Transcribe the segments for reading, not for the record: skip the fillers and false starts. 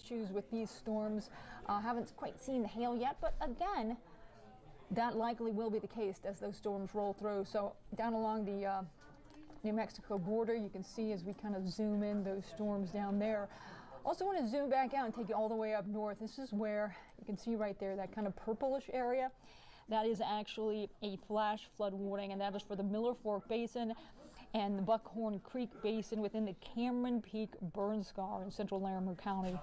issues with these storms. Haven't quite seen the hail yet, but again, that likely will be the case as those storms roll through. So down along the New Mexico border, you can see as we kind of zoom in those storms down there. Also want to zoom back out and take you all the way up north. This is where you can see right there, that kind of purplish area. That is actually a flash flood warning, and that is for the Miller Fork Basin and the Buckhorn Creek Basin within the Cameron Peak burn scar in central Larimer County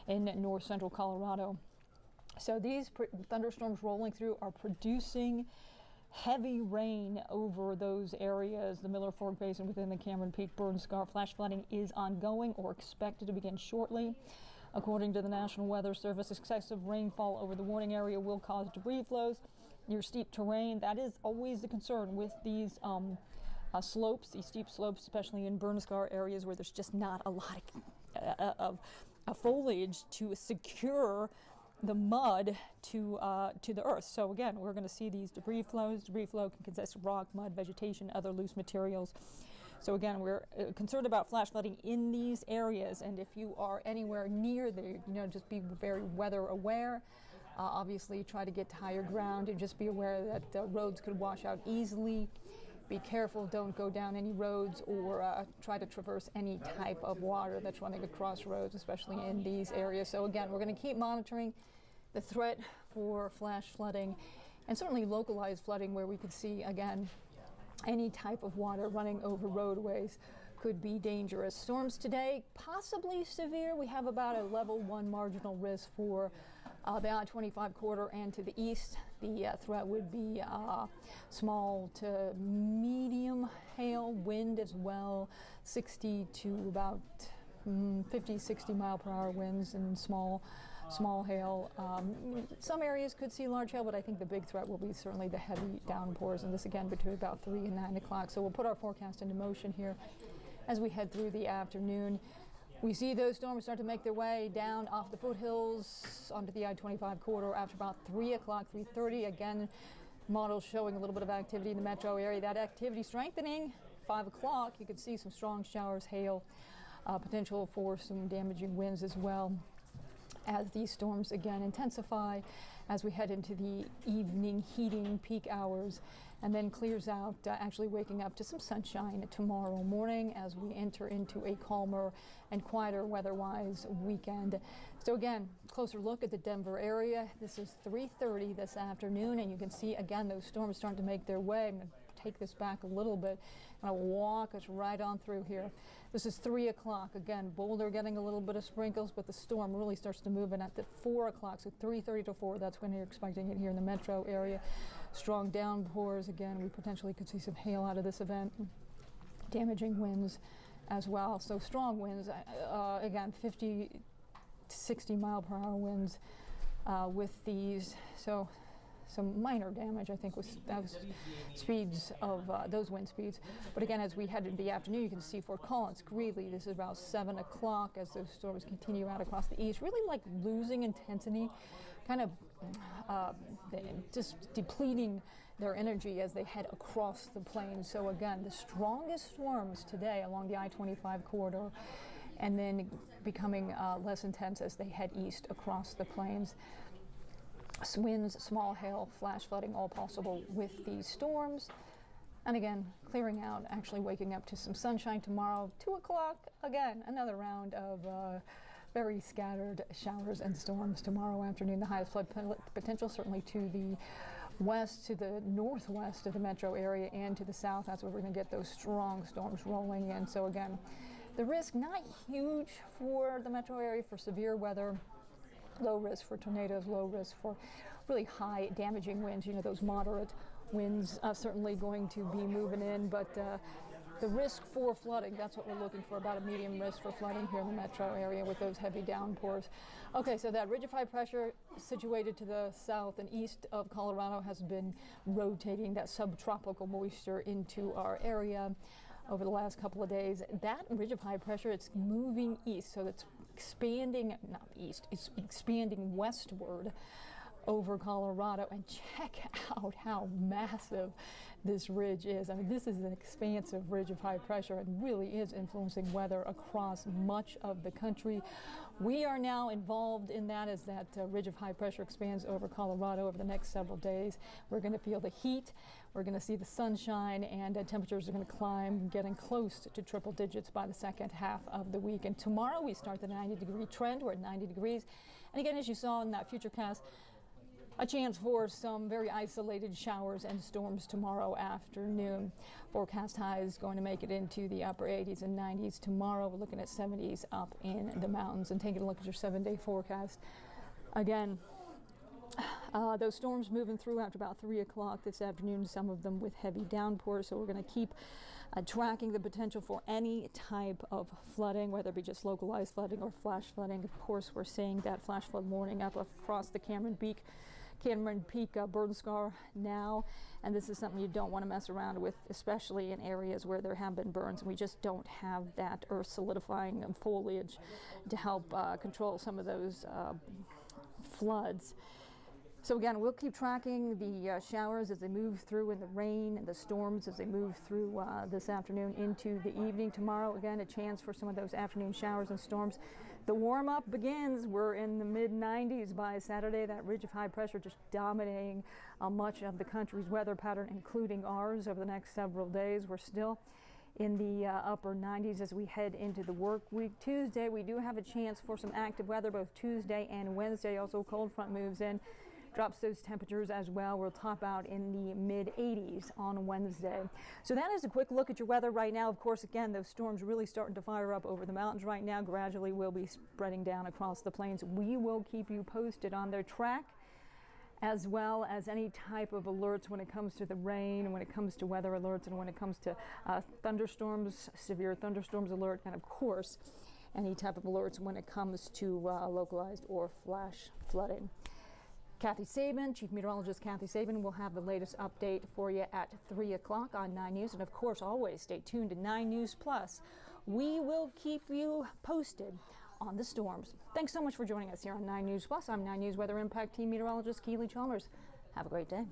in north central Colorado. So these thunderstorms rolling through are producing heavy rain over those areas. The Miller Fork Basin within the Cameron Peak burn scar. Flash flooding is ongoing or expected to begin shortly. According to the National Weather Service, excessive rainfall over the warning area will cause debris flows near steep terrain. That is always the concern with these slopes, these steep slopes, especially in burn scar areas where there's just not a lot of foliage to secure the mud to the earth. So again, we're going to see these debris flows. Debris flow can consist of rock, mud, vegetation, other loose materials. So again, we're concerned about flash flooding in these areas, and if you are anywhere near there, just be very weather aware. Obviously, try to get to higher ground and just be aware that roads could wash out easily. Be careful, don't go down any roads or try to traverse any type of water that's running across roads, especially in these areas. So again, we're going to keep monitoring the threat for flash flooding and certainly localized flooding where we could see, again, any type of water running over roadways could be dangerous. Storms today, possibly severe. We have about a level 1 marginal risk for the I-25 corridor and to the east. The threat would be small to medium hail, wind as well, 60 to about 50, 60 mile per hour winds and small hail. Some areas could see large hail, but I think the big threat will be certainly the heavy downpours, and this again between about 3 and 9 o'clock. So we'll put our forecast into motion here as we head through the afternoon. We see those storms start to make their way down off the foothills onto the I-25 corridor after about 3 o'clock, 3:30. Again, models showing a little bit of activity in the metro area. That activity strengthening. 5 o'clock, you could see some strong showers, hail, potential for some damaging winds as well as these storms again intensify as we head into the evening heating peak hours, and then clears out, actually waking up to some sunshine tomorrow morning as we enter into a calmer and quieter weather-wise weekend. So again, closer look at the Denver area. This is 3:30 this afternoon, and you can see again those storms starting to make their way. I'm going to take this back a little bit and I'll walk us right on through here. This is 3 o'clock. Again, Boulder getting a little bit of sprinkles, but the storm really starts to move in at the 4 o'clock. So 3:30 to 4, that's when you're expecting it here in the metro area. Strong downpours. Again, we potentially could see some hail out of this event. Damaging winds as well. So strong winds, again, 50 to 60 mile per hour winds with these. So some minor damage, I think, was those speeds of those wind speeds. But again, as we head into the afternoon, you can see Fort Collins, Greeley, this is about 7 o'clock as those storms continue out across the east, really like losing intensity, kind of just depleting their energy as they head across the plains. So again, the strongest storms today along the I-25 corridor, and then becoming less intense as they head east across the plains. Winds, small hail, flash flooding, all possible with these storms. And again, clearing out, actually waking up to some sunshine tomorrow. 2 o'clock, again, another round of very scattered showers and storms tomorrow afternoon. The highest flood potential certainly to the west, to the northwest of the metro area, and to the south. That's where we're going to get those strong storms rolling in. So again, the risk not huge for the metro area for severe weather. Low risk for tornadoes, low risk for really high damaging winds. Those moderate winds certainly going to be moving in, but the risk for flooding, that's what we're looking for, about a medium risk for flooding here in the metro area with those heavy downpours. Okay, so that ridge of high pressure situated to the south and east of Colorado has been rotating that subtropical moisture into our area over the last couple of days. That ridge of high pressure, it's moving east, so it's expanding, not east, it's expanding westward over Colorado, and check out how massive this ridge is. I mean, this is an expansive ridge of high pressure and really is influencing weather across much of the country. We are now involved in that as that ridge of high pressure expands over Colorado over the next several days. We're going to feel the heat, we're going to see the sunshine, and temperatures are going to climb, getting close to triple digits by the second half of the week. And tomorrow we start the 90-degree trend. We're at 90 degrees. And again, as you saw in that futurecast, a chance for some very isolated showers and storms tomorrow afternoon. Forecast highs going to make it into the upper 80s and 90s tomorrow. We're looking at 70s up in the mountains. And taking a look at your 7-day forecast. Again, those storms moving through after about 3 o'clock this afternoon, some of them with heavy downpours. So we're going to keep tracking the potential for any type of flooding, whether it be just localized flooding or flash flooding. Of course, we're seeing that flash flood warning up across the Cameron Peak burn scar now, and this is something you don't want to mess around with, especially in areas where there have been burns and we just don't have that earth solidifying foliage to help control some of those floods. So again, we'll keep tracking the showers as they move through, and the rain and the storms as they move through this afternoon into the evening. Tomorrow, again, a chance for some of those afternoon showers and storms. The warm-up begins. We're in the mid-90s by Saturday. That ridge of high pressure just dominating much of the country's weather pattern, including ours, over the next several days. We're still in the upper 90s as we head into the work week. Tuesday, we do have a chance for some active weather both Tuesday and Wednesday. Also, cold front moves in, drops those temperatures as well. We'll top out in the mid-80s on Wednesday. So that is a quick look at your weather right now. Of course, again, those storms really starting to fire up over the mountains right now. Gradually will be spreading down across the plains. We will keep you posted on their track, as well as any type of alerts when it comes to the rain, when it comes to weather alerts, and when it comes to thunderstorms, severe thunderstorms alert, and of course, any type of alerts when it comes to localized or flash flooding. Kathy Sabin, Chief Meteorologist Kathy Sabin, will have the latest update for you at 3 o'clock on 9 News. And of course, always stay tuned to 9 News Plus. We will keep you posted on the storms. Thanks so much for joining us here on 9 News Plus. I'm 9 News Weather Impact Team Meteorologist Keely Chalmers. Have a great day.